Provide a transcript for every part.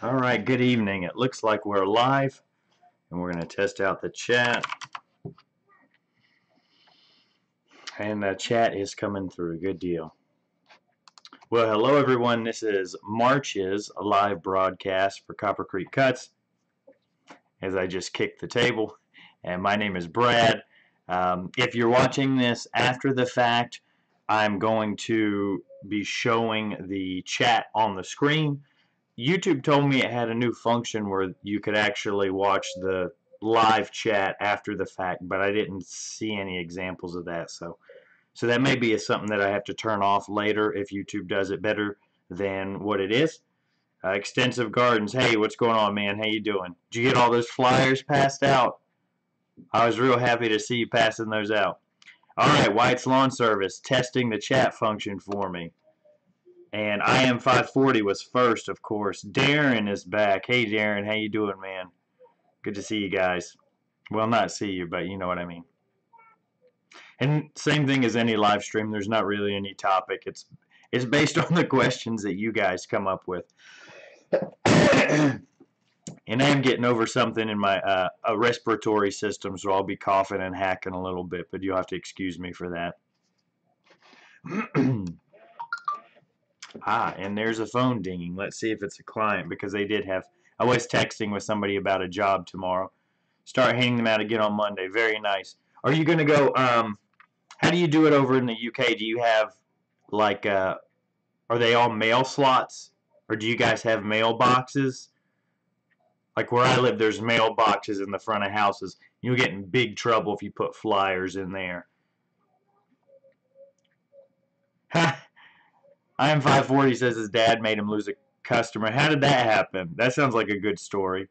All right, good evening. It looks like we're live, and we're going to test out the chat. And the chat is coming through. Good deal. Well, hello, everyone. This is March's live broadcast for Copper Creek Cuts, as I just kicked the table. And my name is Brad. If you're watching this after the fact, I'm going to be showing the chat on the screen. YouTube told me it had a new function where you could actually watch the live chat after the fact, but I didn't see any examples of that. So that may be something that I have to turn off later if YouTube does it better than what it is. Extensive Gardens, hey, what's going on, man? How you doing? Did you get all those flyers passed out? I was real happy to see you passing those out. All right, White's Lawn Service testing the chat function for me. And I am 540 was first, of course. Darren is back. Hey, Darren, how you doing, man? Good to see you guys. Well, not see you, but you know what I mean. And same thing as any live stream. There's not really any topic. It's based on the questions that you guys come up with. And I am getting over something in my respiratory system, so I'll be coughing and hacking a little bit, but you'll have to excuse me for that. And there's a phone dinging. Let's see if it's a client, because they did have... I was texting with somebody about a job tomorrow. Start handing them out again on Monday. Very nice. Are you going to go... how do you do it over in the UK? Do you have, like... are they all mail slots? Or do you guys have mailboxes? Like where I live, there's mailboxes in the front of houses. You'll get in big trouble if you put flyers in there. Ha! I am 540 says his dad made him lose a customer. How did that happen? That sounds like a good story.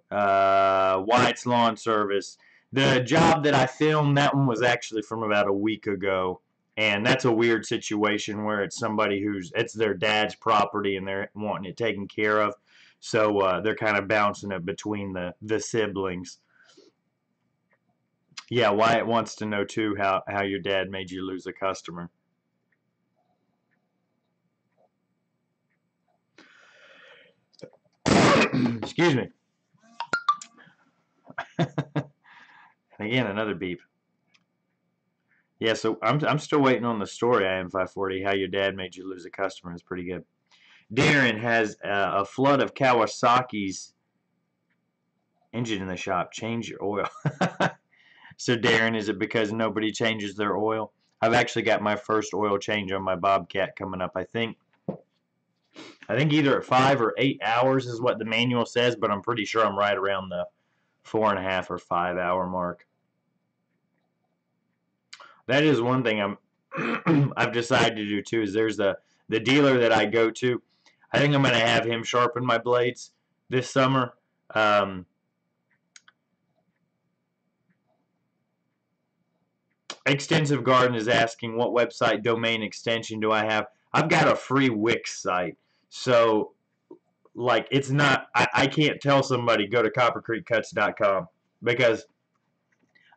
White's Lawn Service. The job that I filmed, that one was actually from about a week ago. And that's a weird situation where it's somebody it's their dad's property and they're wanting it taken care of. So they're kind of bouncing it between the siblings. Yeah, Wyatt wants to know too how your dad made you lose a customer. Excuse me. And again, another beep. Yeah, so I'm still waiting on the story. I am 540. How your dad made you lose a customer is pretty good. Darren has a flood of Kawasaki's engine in the shop. Change your oil. So Darren, is it because nobody changes their oil? I've actually got my first oil change on my Bobcat coming up. I think either at 5 or 8 hours is what the manual says, but I'm pretty sure I'm right around the 4.5 or 5 hour mark. That is one thing I've decided to do too. Is there's the dealer that I go to. I think I'm going to have him sharpen my blades this summer. Extensive Garden is asking what website domain extension do I have. I've got a free Wix site. So, like, it's not... I can't tell somebody go to coppercreekcuts.com because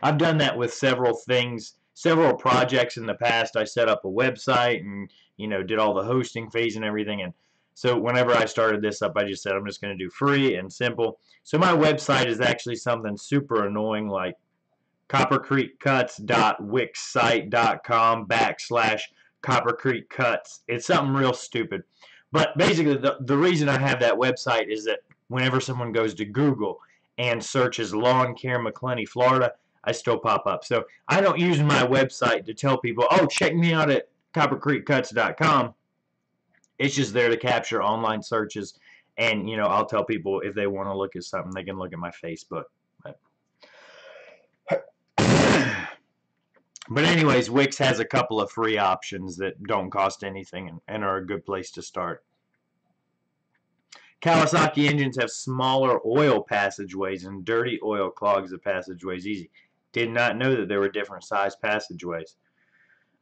I've done that with several things, several projects in the past. I set up a website and, you know, did all the hosting fees and everything. And so whenever I started this up, I just said I'm just going to do free and simple. So my website is actually something super annoying, like coppercreekcuts.wixsite.com/coppercreekcuts. It's something real stupid. But basically, the reason I have that website is that whenever someone goes to Google and searches lawn care McClenny, Florida, I still pop up. So I don't use my website to tell people, oh, check me out at coppercreekcuts.com. It's just there to capture online searches. And, you know, I'll tell people if they want to look at something, they can look at my Facebook. But anyways, Wix has a couple of free options that don't cost anything and are a good place to start. Kawasaki engines have smaller oil passageways, and dirty oil clogs the passageways easy. Did not know that there were different size passageways.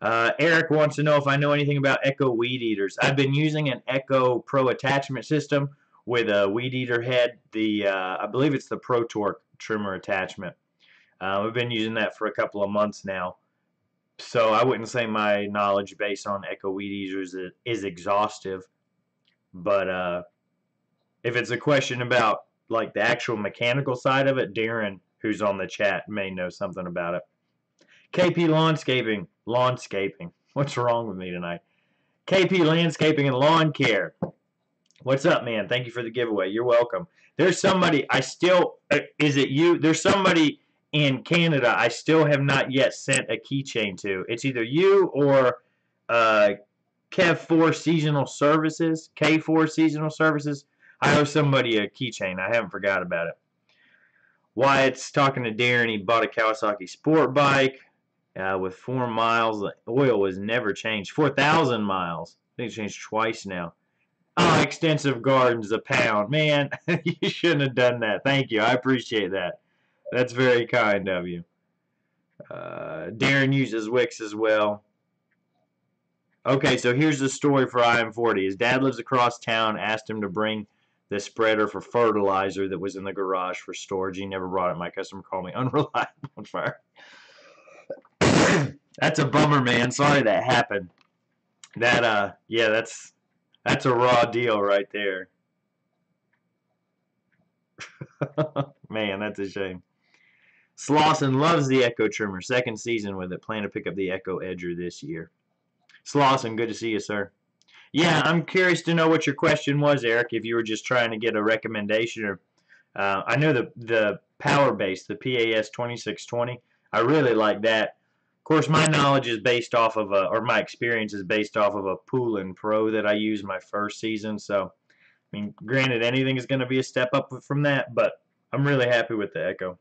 Eric wants to know if I know anything about Ekko weed eaters. I've been using an Ekko Pro attachment system with a weed eater head. I believe it's the Pro Torque trimmer attachment. We've been using that for a couple of months now. So I wouldn't say my knowledge based on Ekko weed eaters is exhaustive, but If it's a question about like the actual mechanical side of it, Darren, who's on the chat, may know something about it. KP Lawnscaping. What's wrong with me tonight? KP Landscaping and Lawn Care. What's up, man? Thank you for the giveaway. You're welcome. There's somebody is it you? There's somebody in Canada I still have not yet sent a keychain to. It's either you or Kev4 Seasonal Services, K4 Seasonal Services. I owe somebody a keychain. I haven't forgot about it. Wyatt's talking to Darren. He bought a Kawasaki sport bike with 4 miles. The oil was never changed. 4,000 miles. I think it's changed twice now. Oh, Extensive Gardens, a pound. Man, you shouldn't have done that. Thank you. I appreciate that. That's very kind of you. Darren uses Wix as well. Okay, so here's the story for IM40. His dad lives across town, asked him to bring the spreader for fertilizer that was in the garage for storage. He never brought it. My customer called me unreliable on fire. That's a bummer, man. Sorry that happened. Yeah, that's a raw deal right there. Man, that's a shame. Slauson loves the Ekko trimmer. Second season with it. Plan to pick up the Ekko Edger this year. Slauson, good to see you, sir. Yeah, I'm curious to know what your question was, Eric, if you were just trying to get a recommendation. Or I know the Power Base, the PAS 2620. I really like that. Of course, my knowledge is based off of or my experience is based off of a Poolin Pro that I used my first season. So, I mean, granted, anything is going to be a step up from that, but I'm really happy with the Ekko.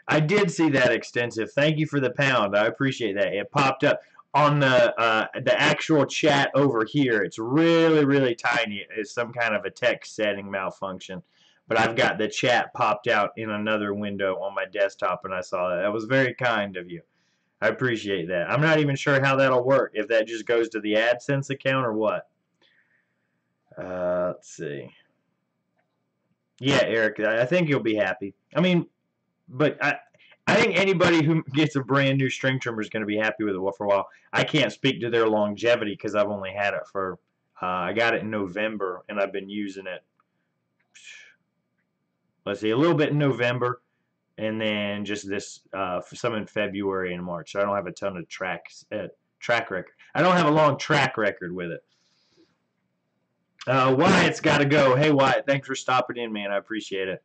I did see that extensive. Thank you for the pound. I appreciate that. It popped up on the actual chat over here. It's really, really tiny. It's some kind of a text setting malfunction. But I've got the chat popped out in another window on my desktop, and I saw that. That was very kind of you. I appreciate that. I'm not even sure how that'll work, if that just goes to the AdSense account or what. Let's see. Yeah, Eric, I think you'll be happy. I mean, but I think anybody who gets a brand new string trimmer is going to be happy with it for a while. I can't speak to their longevity because I've only had it for, I got it in November, and I've been using it, let's see, a little bit in November, and then just this, some in February and March. So I don't have a ton of track record. I don't have a long track record with it. Wyatt's got to go. Hey, Wyatt, thanks for stopping in, man. I appreciate it.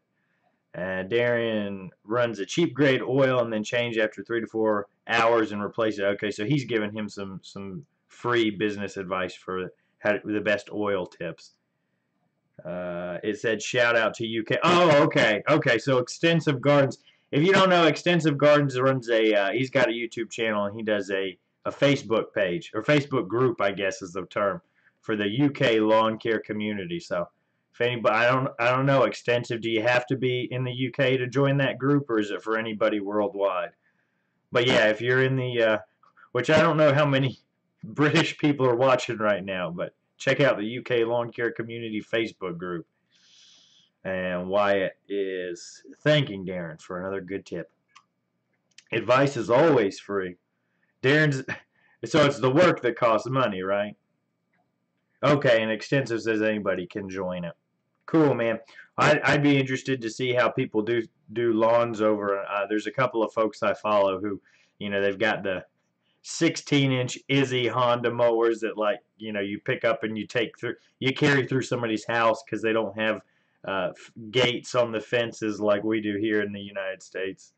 Darian runs a cheap grade oil and then change after 3 to 4 hours and replace it. Okay, so he's giving him some free business advice for the best oil tips. It said shout out to UK. Oh, okay. So Extensive Gardens. If you don't know, Extensive Gardens runs he's got a YouTube channel and he does a Facebook page or Facebook group, I guess is the term, for the UK lawn care community. So. If anybody, I don't know, Extensive, do you have to be in the UK to join that group, or is it for anybody worldwide? But yeah, if you're in the, which I don't know how many British people are watching right now, but check out the UK Lawn Care Community Facebook group. And Wyatt is thanking Darren for another good tip. Advice is always free. So it's the work that costs money, right? Okay, and Extensive says anybody can join it. Cool, man. I'd be interested to see how people do lawns over. There's a couple of folks I follow who, they've got the 16-inch Izzy Honda mowers that, like, you pick up and you carry through somebody's house because they don't have gates on the fences like we do here in the United States.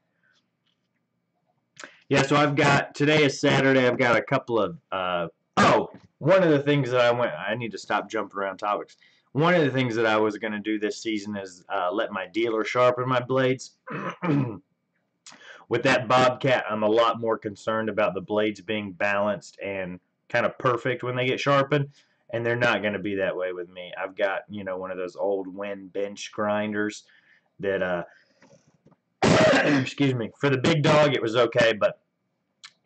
Yeah, so today is Saturday. I've got a couple of, one of the things that I need to stop jumping around topics. One of the things that I was going to do this season is let my dealer sharpen my blades. With that Bobcat, I'm a lot more concerned about the blades being balanced and kind of perfect when they get sharpened, and they're not going to be that way with me. I've got, one of those old Win bench grinders that, excuse me, for the big dog it was okay, but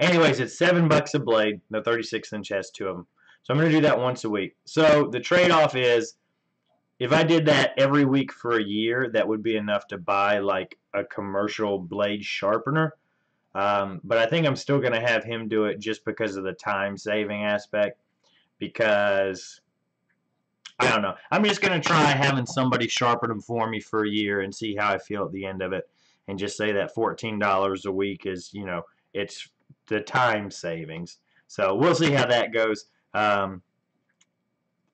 anyways, it's $7 a blade. The 36-inch has 2 of them. So I'm going to do that once a week. So the trade-off is, if I did that every week for a year, that would be enough to buy like a commercial blade sharpener. But I think I'm still going to have him do it just because of the time-saving aspect. Because I don't know. I'm just going to try having somebody sharpen them for me for a year and see how I feel at the end of it. And just say that $14 a week is, you know, it's the time savings. So we'll see how that goes.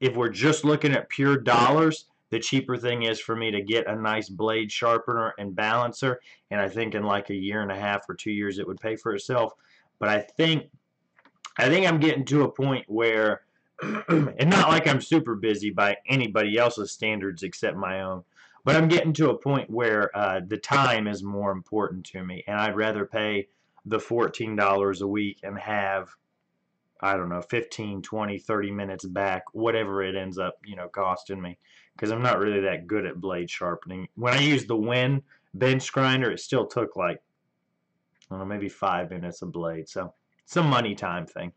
If we're just looking at pure dollars, the cheaper thing is for me to get a nice blade sharpener and balancer. And I think in like a year and a half or 2 years it would pay for itself. But I think I'm getting to a point where, and not like I'm super busy by anybody else's standards except my own, but I'm getting to a point where the time is more important to me, and I'd rather pay the $14 a week and have, I don't know, 15, 20, 30 minutes back, whatever it ends up, you know, costing me, because I'm not really that good at blade sharpening. When I used the Win bench grinder, it still took like, I don't know, maybe 5 minutes a blade, so it's a money time thing.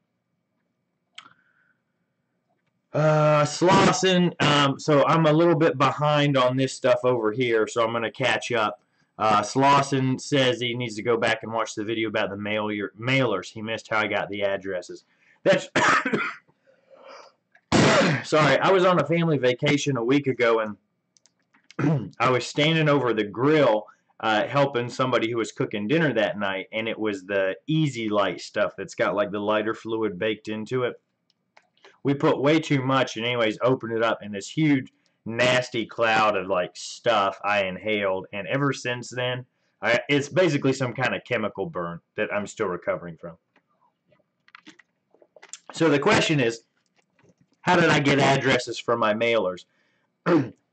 Slauson, so I'm a little bit behind on this stuff over here, so I'm going to catch up. Slauson says he needs to go back and watch the video about the mailers. He missed how I got the addresses. That's sorry, I was on a family vacation a week ago, and I was standing over the grill helping somebody who was cooking dinner that night, and it was the Easy Light stuff that's got like the lighter fluid baked into it. We put way too much, and anyways, opened it up, and this huge, nasty cloud of like stuff I inhaled, and ever since then, it's basically some kind of chemical burn that I'm still recovering from. So the question is, how did I get addresses for my mailers?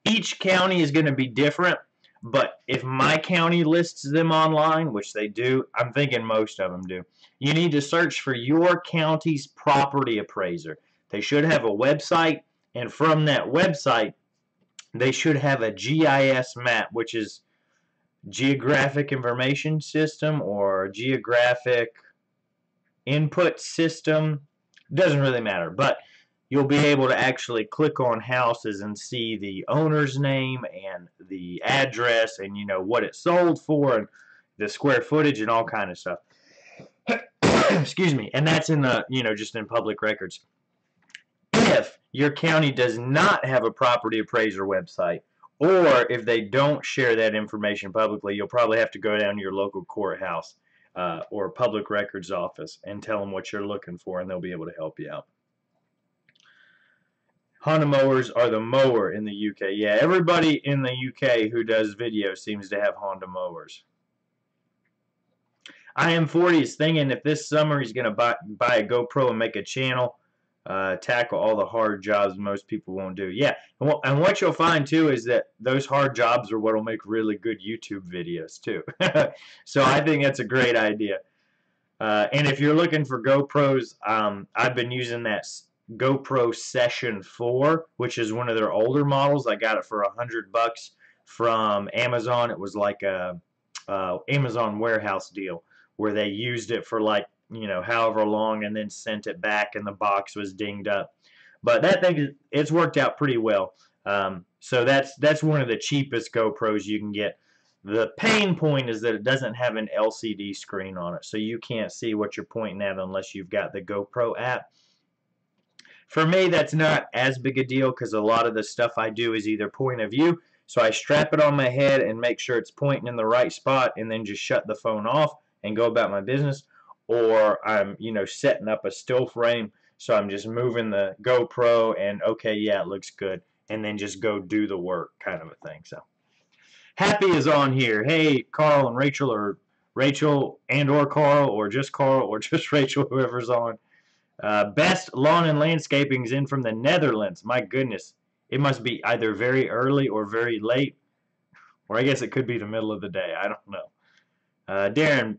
Each county is going to be different, but if my county lists them online, which they do, I'm thinking most of them do, you need to search for your county's property appraiser. They should have a website, and from that website, they should have a GIS map, which is Geographic Information System or Geographic Input System. It doesn't really matter, but you'll be able to actually click on houses and see the owner's name and the address and, you know, what it sold for and the square footage and all kind of stuff. Excuse me. And that's in the, you know, just in public records. If your county does not have a property appraiser website, or if they don't share that information publicly, you'll probably have to go down to your local courthouse or public records office and tell them what you're looking for, and they'll be able to help you out. Honda mowers are the mower in the UK. Yeah, everybody in the UK who does video seems to have Honda mowers. I Am 40 is thinking if this summer he's going to buy a GoPro and make a channel, tackle all the hard jobs most people won't do. Yeah, and what you'll find too is that those hard jobs are what will make really good YouTube videos too. So I think that's a great idea. And if you're looking for GoPros, I've been using that GoPro Session 4, which is one of their older models. I got it for $100 from Amazon. It was like a Amazon warehouse deal where they used it for like, you know, however long and then sent it back and the box was dinged up. But that thing, it's worked out pretty well. So that's one of the cheapest GoPros you can get. The pain point is that it doesn't have an LCD screen on it, so you can't see what you're pointing at unless you've got the GoPro app. For me, that's not as big a deal because a lot of the stuff I do is either point of view, so I strap it on my head and make sure it's pointing in the right spot and then just shut the phone off and go about my business. Or I'm, you know, setting up a still frame, so I'm just moving the GoPro and, okay, yeah, it looks good, and then just go do the work kind of a thing. So Happy is on here. Hey, Carl and Rachel, or Rachel and or Carl, or just Rachel, whoever's on. Best Lawn and Landscaping's in from the Netherlands. My goodness. It must be either very early or very late, or I guess it could be the middle of the day. I don't know. Darren,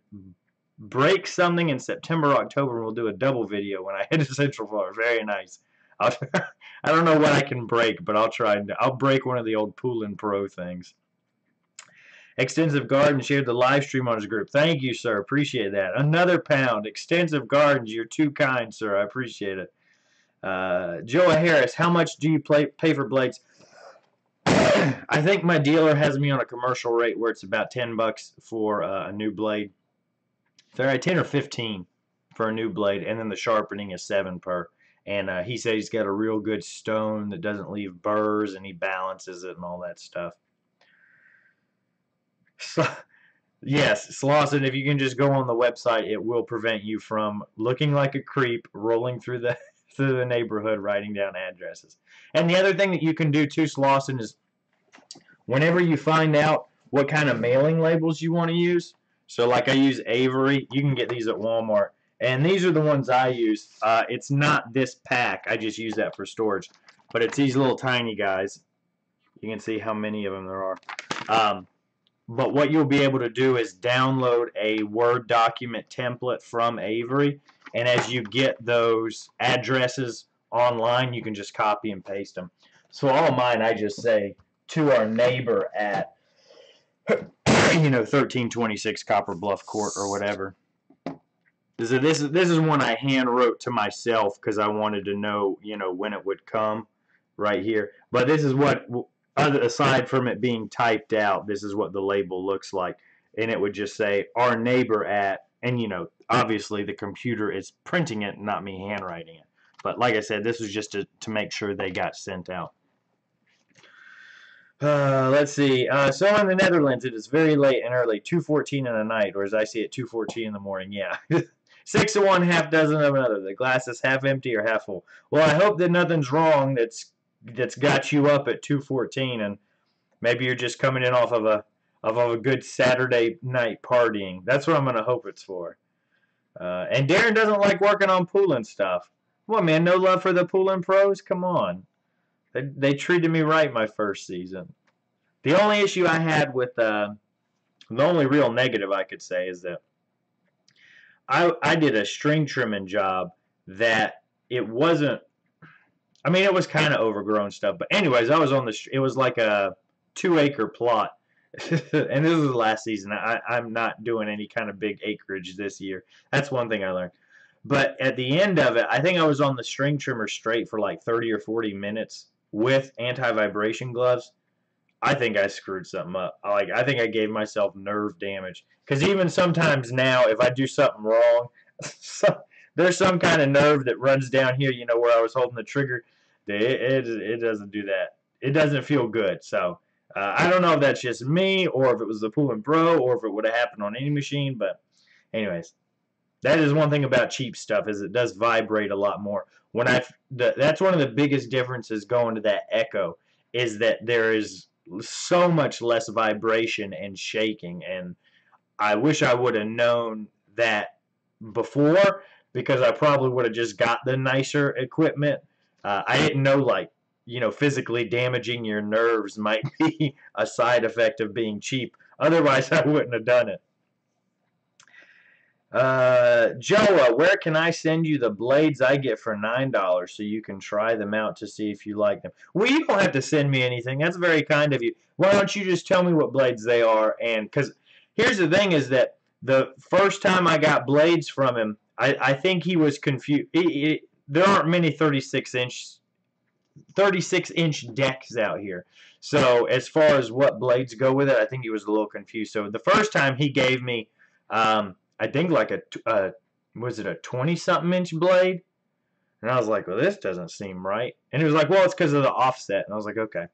break something in September, October, and we'll do a double video when I head to Central Florida. Very nice. I don't know what I can break, but I'll try. I'll break one of the old Poolin Pro things. Extensive Garden shared the live stream on his group. Thank you, sir. Appreciate that. Another pound. Extensive Gardens, you're too kind, sir. I appreciate it. Joa Harris, how much do you pay for blades? I think my dealer has me on a commercial rate where it's about $10 for a new blade. They're at 10 or 15 for a new blade, and then the sharpening is $7 per. And he said he's got a real good stone that doesn't leave burrs, and he balances it and all that stuff. So, yes, Slauson, if you can just go on the website, it will prevent you from looking like a creep, rolling through the through the neighborhood, writing down addresses. And the other thing that you can do too, Slauson, is whenever you find out what kind of mailing labels you want to use. So like I use Avery. You can get these at Walmart. And these are the ones I use. It's not this pack. I just use that for storage. But it's these little tiny guys. You can see how many of them there are. But what you'll be able to do is download a Word document template from Avery. And as you get those addresses online, you can just copy and paste them. So all mine, I just say, to our neighbor at 1326 Copper Bluff Court or whatever. This is one I hand wrote to myself because I wanted to know when it would come right here. But this is what, aside from it being typed out, this is what the label looks like, and it would just say our neighbor at, and obviously the computer is printing it, not me handwriting it. But like I said, this was just to make sure they got sent out. Let's see. So in the Netherlands, it is very late and early, 2:14 in the night, or as I see it, 2:14 in the morning. Yeah. 6 of one, half dozen of another. The glass is half empty or half full. Well, I hope that nothing's wrong that's got you up at 2:14, and maybe you're just coming in off of a good Saturday night partying. That's what I'm gonna hope it's for. And Darren doesn't like working on pooling stuff. What, man? No love for the pooling pros? Come on. They treated me right my first season. The only issue I had with the only real negative I could say is that I did a string trimming job that it wasn't. I mean, it was kind of overgrown stuff, but anyways, I was on it was like a 2-acre plot, and this was last season. I'm not doing any kind of big acreage this year. That's one thing I learned. But at the end of it, I think I was on the string trimmer straight for like 30 or 40 minutes with anti-vibration gloves. I think I screwed something up. I think I gave myself nerve damage. Because even sometimes now, if I do something wrong, there's some kind of nerve that runs down here, where I was holding the trigger. It doesn't do that. It doesn't feel good. So I don't know if that's just me, or if it was the Pool & Pro, or if it would have happened on any machine. But anyways, that is one thing about cheap stuff, is it does vibrate a lot more. That's one of the biggest differences going to that Ekko, is that there is so much less vibration and shaking, and I wish I would have known that before, because I probably would have just got the nicer equipment. I didn't know, physically damaging your nerves might be a side effect of being cheap. Otherwise, I wouldn't have done it. Joa, where can I send you the blades I get for $9 so you can try them out to see if you like them? Well, you don't have to send me anything. That's very kind of you. Why don't you just tell me what blades they are? And because here's the thing, is that the first time I got blades from him, I think he was confused. There aren't many 36-inch decks out here. So as far as what blades go with it, I think he was a little confused. So the first time he gave me, I think like was it a 20-something inch blade? And I was like, well, this doesn't seem right. And he was like, well, it's because of the offset. And I was like, okay.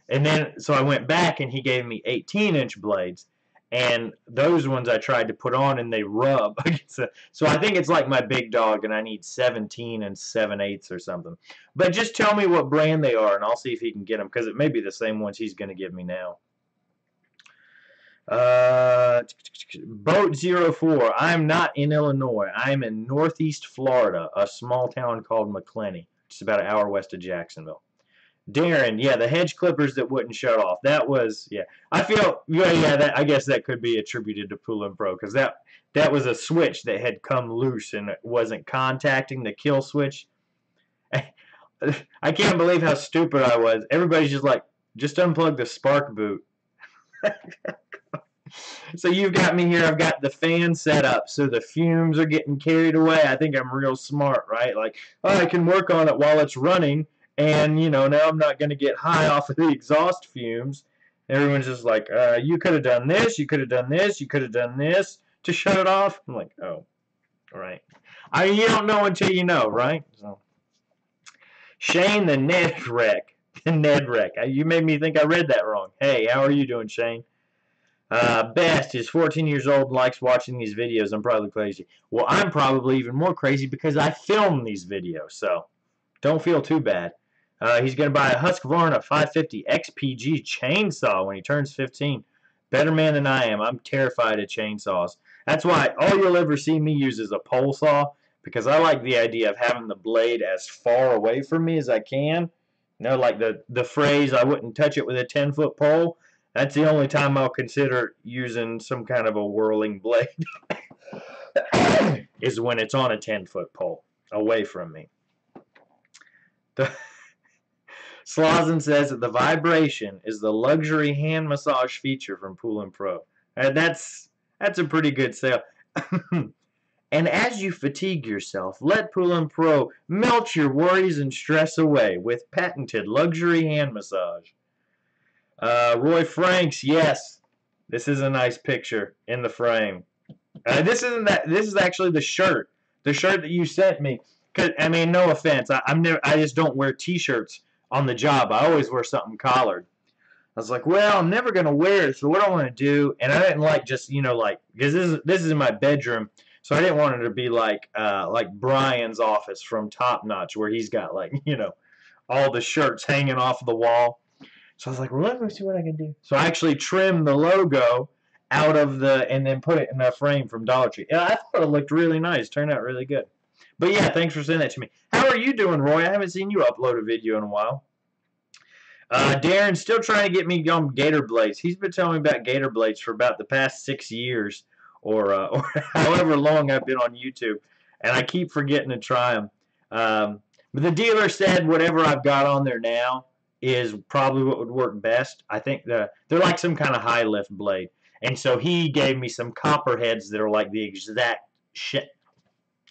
And then, so I went back and he gave me 18-inch blades. And those ones I tried to put on and they rub. So I think it's like my big dog and I need 17 and 7/8 or something. But just tell me what brand they are and I'll see if he can get them, because it may be the same ones he's going to give me now. Boat 04. I'm not in Illinois. I'm in Northeast Florida, a small town called McClenny, just about an hour west of Jacksonville. Darren, yeah, the hedge clippers that wouldn't shut off. That was, yeah. I feel, yeah, I guess that could be attributed to Pool & Pro, because that was a switch that had come loose and it wasn't contacting the kill switch. I can't believe how stupid I was. Everybody's just like, just unplug the spark boot. So you've got me here. I've got the fan set up so the fumes are getting carried away. I think I'm real smart, right? Like, oh, I can work on it while it's running, and now I'm not going to get high off of the exhaust fumes. Everyone's just like, you could have done this, you could have done this, you could have done this to shut it off. I'm like, oh, all right. You don't know until you know, right? So Shane the Ned Wreck. The Ned Wreck. You made me think I read that wrong. Hey, how are you doing, Shane? Best is 14 years old and likes watching these videos. I'm probably crazy. Well, I'm probably even more crazy because I film these videos, so don't feel too bad. He's going to buy a Husqvarna 550 XPG chainsaw when he turns 15. Better man than I am. I'm terrified of chainsaws. That's why all you'll ever see me use is a pole saw, because I like the idea of having the blade as far away from me as I can. You know, like the phrase, I wouldn't touch it with a 10-foot pole. That's the only time I'll consider using some kind of a whirling blade is when it's on a 10-foot pole away from me. Slazen says that the vibration is the luxury hand massage feature from Pool & Pro. That's a pretty good sale. And as you fatigue yourself, let Pool & Pro melt your worries and stress away with patented luxury hand massage. Roy Franks, yes, this is a nice picture in the frame. This isn't that. This is actually the shirt that you sent me. Cause, I mean, no offense, I just don't wear T-shirts on the job. I always wear something collared. I was like, well, I'm never gonna wear it, so what do I want to do? And I didn't like just because this is in my bedroom, so I didn't want it to be like Brian's office from Top Notch, where he's got all the shirts hanging off the wall. So I was like, well, let me see what I can do. So I actually trimmed the logo out of and then put it in a frame from Dollar Tree. And I thought it looked really nice. Turned out really good. But yeah, thanks for sending that to me. How are you doing, Roy? I haven't seen you upload a video in a while. Darren's still trying to get me on Gator Blades. He's been telling me about Gator Blades for about the past 6 years or however long I've been on YouTube. And I keep forgetting to try them. But the dealer said whatever I've got on there now is probably what would work best. I think they're like some kind of high lift blade. And so he gave me some copper heads that are like the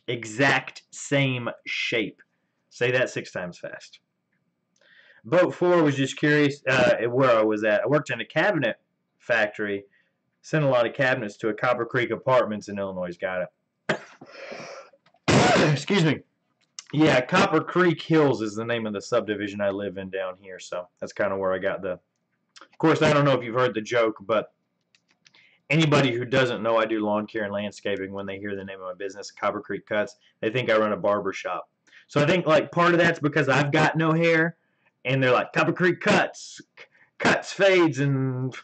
exact same shape. Say that 6 times fast. Boat 4 was just curious where I was at. I worked in a cabinet factory. Sent a lot of cabinets to a Copper Creek Apartments in Illinois. Got it. Excuse me. Yeah, Copper Creek Hills is the name of the subdivision I live in down here. So that's kind of where I got the... Of course, I don't know if you've heard the joke, but anybody who doesn't know I do lawn care and landscaping, when they hear the name of my business, Copper Creek Cuts, they think I run a barber shop. So I think part of that's because I've got no hair, and they're like, Copper Creek Cuts, fades, and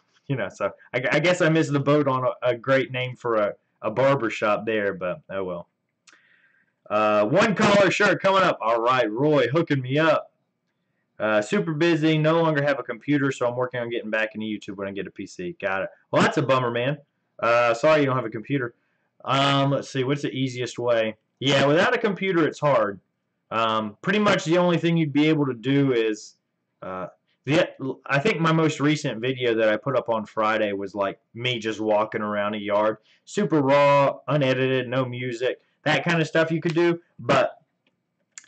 so I guess I missed the boat on a great name for a barber shop there, but oh well. One collar shirt coming up. All right, Roy hooking me up. Super busy, no longer have a computer, so I'm working on getting back into YouTube when I get a PC. Got it. Well, that's a bummer, man. Sorry you don't have a computer. Let's see, what's the easiest way? Yeah, without a computer, it's hard. Pretty much the only thing you'd be able to do is, I think my most recent video that I put up on Friday was like me just walking around a yard. Super raw, unedited, no music. That kind of stuff you could do, but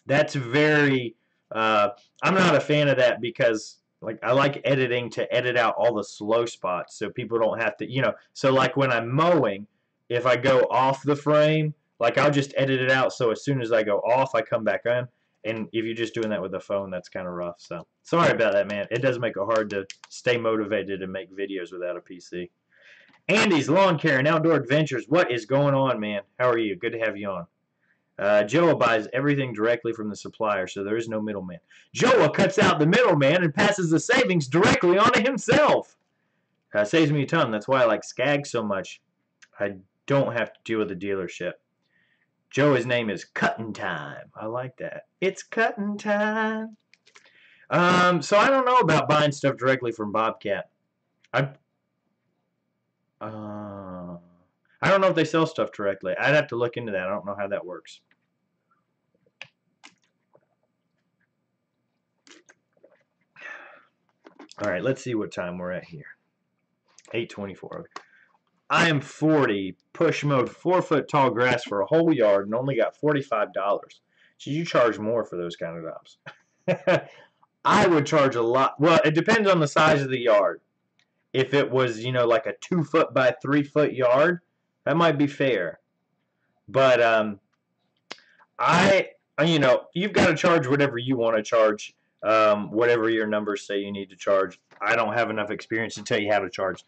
that's very... I'm not a fan of that because I like editing to edit out all the slow spots so people don't have to, so like when I'm mowing, if I go off the frame, I'll just edit it out so as soon as I go off, I come back on. And if you're just doing that with a phone, that's kind of rough. So sorry about that, man. It does make it hard to stay motivated and make videos without a PC. Andy's Lawn Care and Outdoor Adventures. What is going on, man? How are you? Good to have you on. Joa buys everything directly from the supplier, so there is no middleman. Joa cuts out the middleman and passes the savings directly onto himself. Saves me a ton. That's why I like Skag so much. I don't have to deal with the dealership. Joa's name is Cutting Time. I like that. It's cutting time. So I don't know about buying stuff directly from Bobcat. I don't know if they sell stuff directly. I'd have to look into that. I don't know how that works. All right, let's see what time we're at here. 8:24. I am 40, push mode, 4-foot tall grass for a whole yard and only got $45. Should you charge more for those kind of jobs? I would charge a lot. Well, it depends on the size of the yard. If it was, like a 2-foot by 3-foot yard, that might be fair. But a you know, you've got to charge whatever you want to charge, whatever your numbers say you need to charge. I don't have enough experience to tell you how to charge.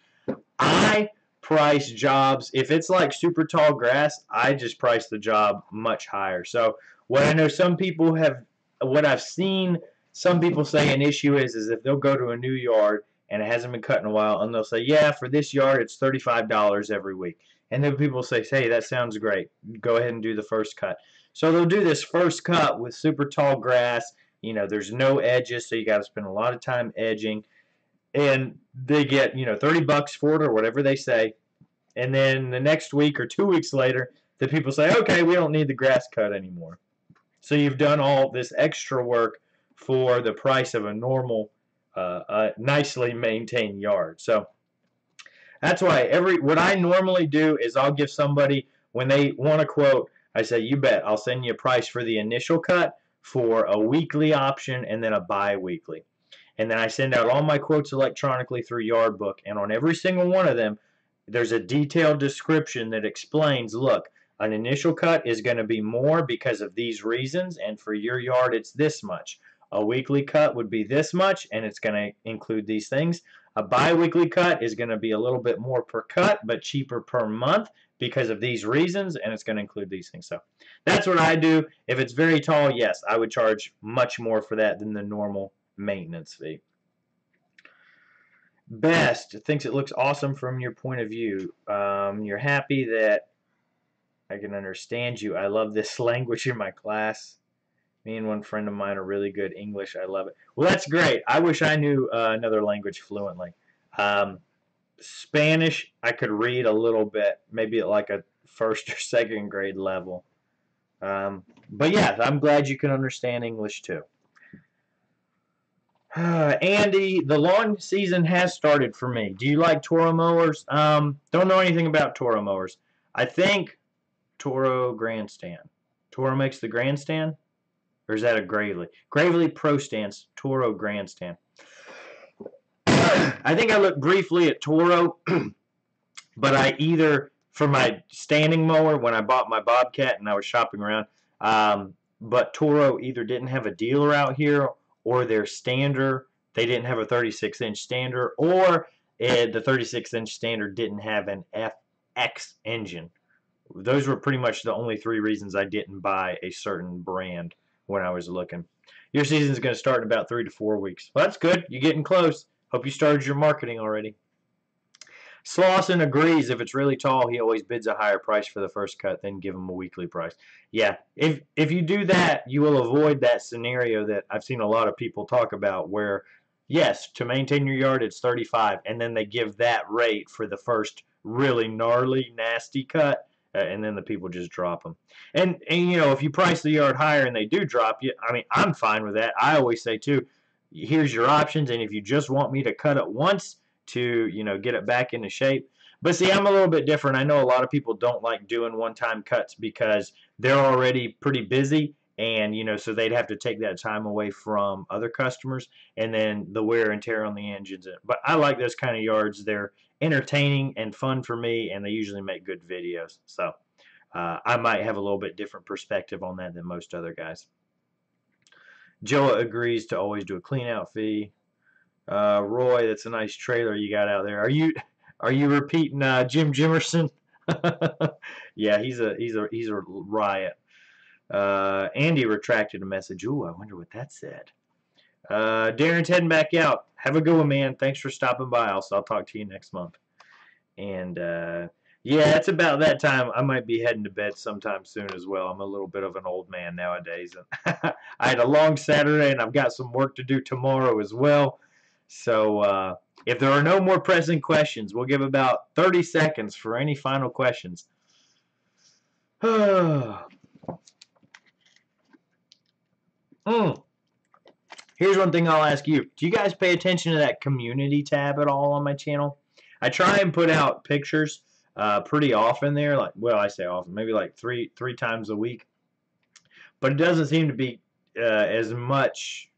I price jobs. If it's like super tall grass, I just price the job much higher. So what I know some people have, what I've seen some people say an issue is if they'll go to a new yard and it hasn't been cut in a while, and they'll say, yeah, for this yard it's $35 every week. And then people say, hey, that sounds great. Go ahead and do the first cut. So they'll do this first cut with super tall grass. You know, there's no edges, so you got to spend a lot of time edging. And they get, you know, $30 for it or whatever they say. And then the next week or 2 weeks later, the people say, okay, we don't need the grass cut anymore. So you've done all this extra work for the price of a normal, nicely maintained yard. So that's why what I normally do is I'll give somebody, when they want a quote, I say, you bet, I'll send you a price for the initial cut, for a weekly option, and then a bi-weekly. And then I send out all my quotes electronically through Yardbook, and on every single one of them, there's a detailed description that explains, look, an initial cut is going to be more because of these reasons, and for your yard it's this much. A weekly cut would be this much, and it's going to include these things. A bi-weekly cut is going to be a little bit more per cut, but cheaper per month because of these reasons, and it's going to include these things. So that's what I do. If it's very tall, yes, I would charge much more for that than the normal maintenance fee. Best thinks it looks awesome from your point of view. You're happy that I can understand you. I love this language in my class. Me and one friend of mine are really good English. I love it. Well, that's great. I wish I knew another language fluently. Spanish, I could read a little bit, maybe at like a first or second grade level. But yeah, I'm glad you can understand English too. Andy, the lawn season has started for me. Do you like Toro mowers? Don't know anything about Toro mowers. I think Toro Grandstand. Toro makes the Grandstand? Or is that a Gravely? Gravely Pro Stance, Toro Grandstand. I think I looked briefly at Toro, but I either, for my standing mower, when I bought my Bobcat and I was shopping around, but Toro either didn't have a dealer out here, or their stander, they didn't have a 36-inch stander, or the 36-inch stander didn't have an FX engine. Those were pretty much the only three reasons I didn't buy a certain brand when I was looking. Your season's going to start in about 3 to 4 weeks. Well, that's good. You're getting close. Hope you started your marketing already. Slauson agrees if it's really tall, he always bids a higher price for the first cut, then give him a weekly price. Yeah, if you do that, you will avoid that scenario that I've seen a lot of people talk about where, yes, to maintain your yard it's $35, and then they give that rate for the first really gnarly, nasty cut, and then the people just drop them. And you know, if you price the yard higher and they do drop you, I mean, I'm fine with that. I always say, too, here's your options, and if you just want me to cut it once, to, you know, get it back into shape. But see, I'm a little bit different. I know a lot of people don't like doing one-time cuts because they're already pretty busy, and, you know, so they'd have to take that time away from other customers, and then the wear and tear on the engines. But I like those kind of yards. They're entertaining and fun for me, and they usually make good videos. So I might have a little bit different perspective on that than most other guys. Joa agrees to always do a clean-out fee. Roy, that's a nice trailer you got out there. Are you repeating Jim Jimerson? Yeah, he's a riot. Andy retracted a message. Ooh, I wonder what that said. Darren's heading back out. Have a good one, man. Thanks for stopping by. I'll talk to you next month. And yeah, it's about that time. I might be heading to bed sometime soon as well. I'm a little bit of an old man nowadays. I had a long Saturday, and I've got some work to do tomorrow as well. So if there are no more pressing questions, we'll give about 30 seconds for any final questions. Here's one thing I'll ask you. Do you guys pay attention to that community tab at all on my channel? I try and put out pictures pretty often there. Like, well, I say often, maybe like three times a week. But it doesn't seem to be as much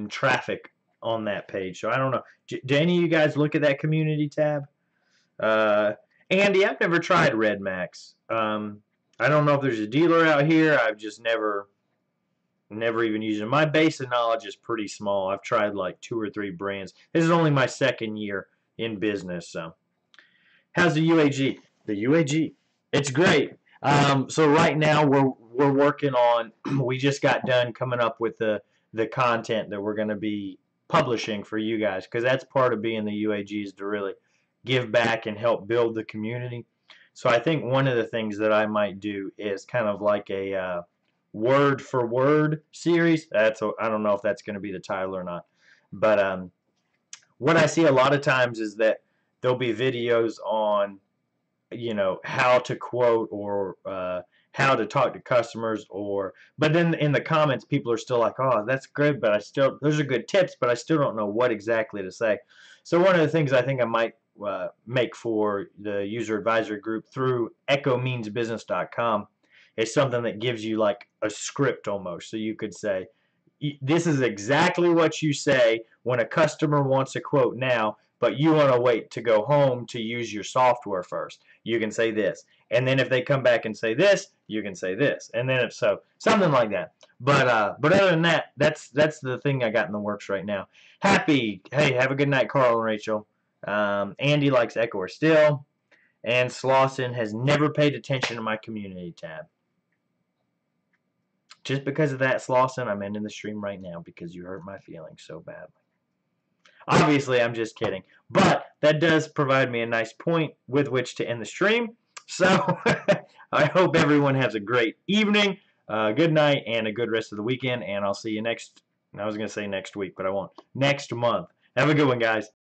traffic on that page. So I don't know. Do any of you guys look at that community tab? Andy, I've never tried Red Max. I don't know if there's a dealer out here. I've just never Never even used them. My base of knowledge is pretty small. I've tried like 2 or 3 brands. This is only my second year in business. So, how's the UAG? The UAG, it's great. So right now we're working on. We just got done coming up with the content that we're going to be publishing for you guys, because that's part of being the UAG, is to really give back and help build the community. So I think one of the things that I might do is kind of like a word for word series. I don't know if that's going to be the title or not, but what I see a lot of times is that there'll be videos on, how to quote, or how to talk to customers, but then in the comments people are still like, oh, that's good, but those are good tips, but I still don't know what exactly to say. So one of the things I think I might make for the user advisory group through EkkoMeansBusiness.com is something that gives you like a script almost. So you could say, this is exactly what you say when a customer wants a quote now, but you want to wait to go home to use your software first. You can say this. And then if they come back and say this, you can say this. And then if so, something like that. But other than that, that's the thing I got in the works right now. Hey, have a good night, Carl and Rachel. Andy likes Ekko still. And Slauson has never paid attention to my community tab. Just because of that, Slauson, I'm ending the stream right now because you hurt my feelings so badly. Obviously, I'm just kidding. But that does provide me a nice point with which to end the stream. So I hope everyone has a great evening, good night, and a good rest of the weekend. And I'll see you I was going to say next week, but I won't. Next month. Have a good one, guys.